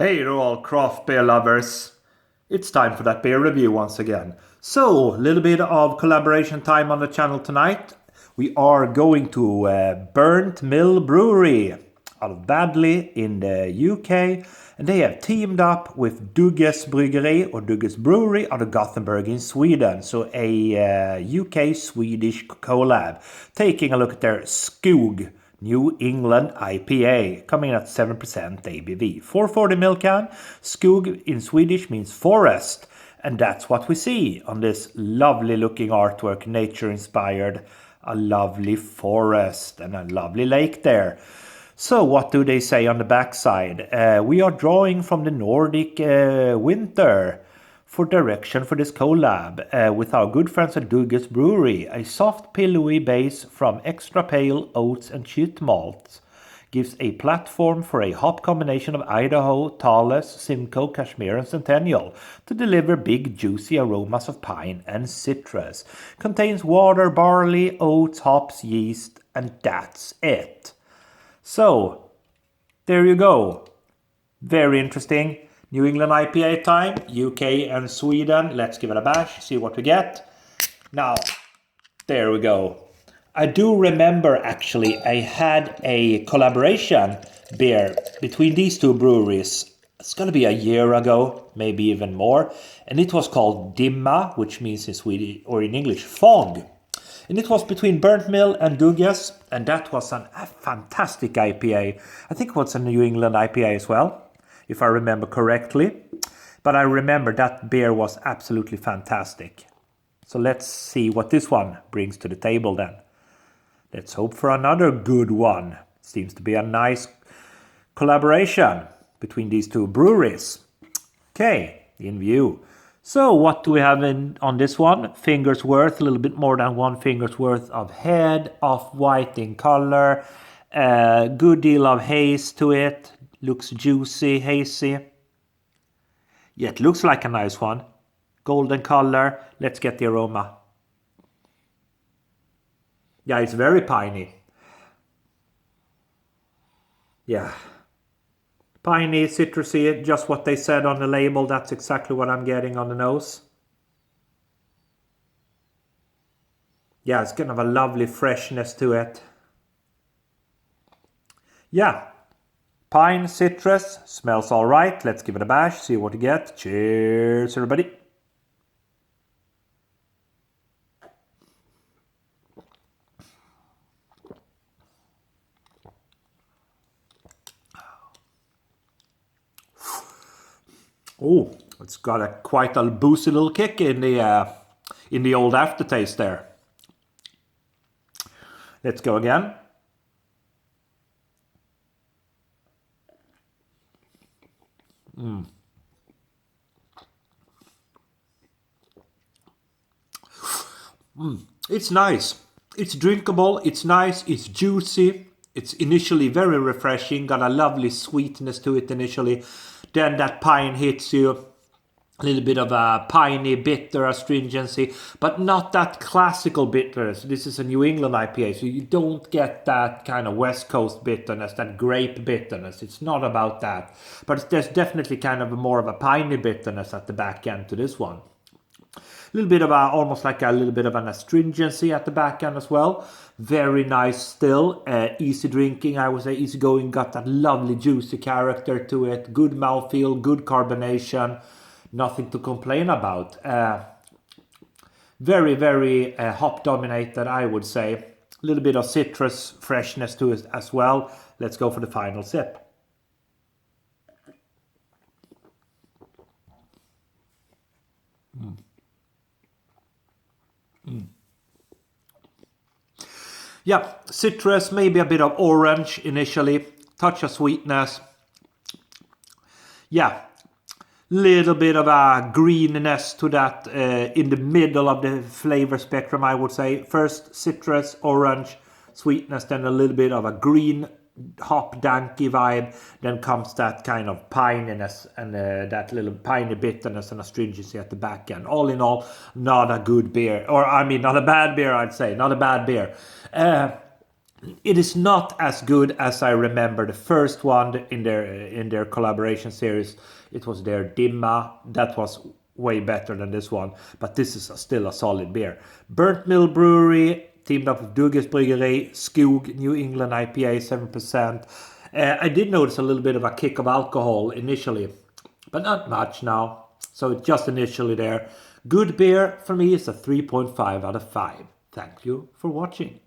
Hey to all craft beer lovers. It's time for that beer review once again. So, a little bit of collaboration time on the channel tonight. We are going to Burnt Mill Brewery out of Badley in the UK. And they have teamed up with Dugges Bryggeri or Dugges Brewery out of Gothenburg in Sweden. So a UK-Swedish collab. Taking a look at their Skog New England IPA, coming in at 7% ABV. 440 ml can. Skog in Swedish means forest. And that's what we see on this lovely looking artwork, nature inspired. A lovely forest and a lovely lake there. So what do they say on the backside? We are drawing from the Nordic winter for direction for this collab with our good friends at Dugges Brewery. A soft pillowy base from extra pale oats and chit malts gives a platform for a hop combination of Idaho, Thales, Simcoe, Kashmir and Centennial to deliver big juicy aromas of pine and citrus. Contains water, barley, oats, hops, yeast, and that's it. So, there you go. Very interesting. New England IPA time, UK and Sweden. Let's give it a bash, see what we get. Now, there we go. I do remember actually I had a collaboration beer between these two breweries. It's gonna be a year ago, maybe even more. And it was called Dimma, which means in Swedish or in English, fog. And it was between Burnt Mill and Dugges, and that was a fantastic IPA. I think it was a New England IPA as well, if I remember correctly. But I remember that beer was absolutely fantastic. So let's see what this one brings to the table then. Let's hope for another good one. Seems to be a nice collaboration between these two breweries. Okay, in view. So what do we have on this one? Finger's worth, a little bit more than one finger's worth of head, off-white in color. Good deal of haze to it. Looks juicy, hazy. Yeah, it looks like a nice one. Golden color. Let's get the aroma. Yeah, it's very piney. Yeah. Piney, citrusy, just what they said on the label. That's exactly what I'm getting on the nose. Yeah, it's kind of a lovely freshness to it. Yeah. Pine, citrus, smells all right. Let's give it a bash, see what we get. Cheers, everybody. Oh, it's got quite a boozy little kick in the old aftertaste there. Let's go again. It's nice. It's drinkable. It's nice. It's juicy. It's initially very refreshing. Got a lovely sweetness to it initially. Then that pine hits you. A little bit of a piney, bitter astringency, but not that classical bitterness. This is a New England IPA, so you don't get that kind of West Coast bitterness, that grape bitterness. It's not about that. But there's definitely kind of more of a piney bitterness at the back end to this one. A little bit of almost like a little bit of an astringency at the back end as well. Very nice still. Easy drinking, I would say. Easy going. Got that lovely juicy character to it. Good mouthfeel, good carbonation. Nothing to complain about. Very, very hop dominated, I would say. A little bit of citrus freshness to it as well. Let's go for the final sip. Yeah, citrus, maybe a bit of orange initially. Touch of sweetness. Yeah. Little bit of a greenness to that in the middle of the flavor spectrum, I would say. First citrus, orange, sweetness, then a little bit of a green hop danky vibe. Then comes that kind of pininess and that little piney bitterness and astringency at the back end. All in all, not a good beer. Or I mean, not a bad beer, I'd say. Not a bad beer. It is not as good as I remember the first one in their collaboration series. It was their Dimma. That was way better than this one, but this is still a solid beer. Burnt Mill Brewery teamed up with Bryggeri, Skog, New England IPA 7%. I did notice a little bit of a kick of alcohol initially, but not much now. So it's just initially there. Good beer for me is a 3.5 out of 5. Thank you for watching.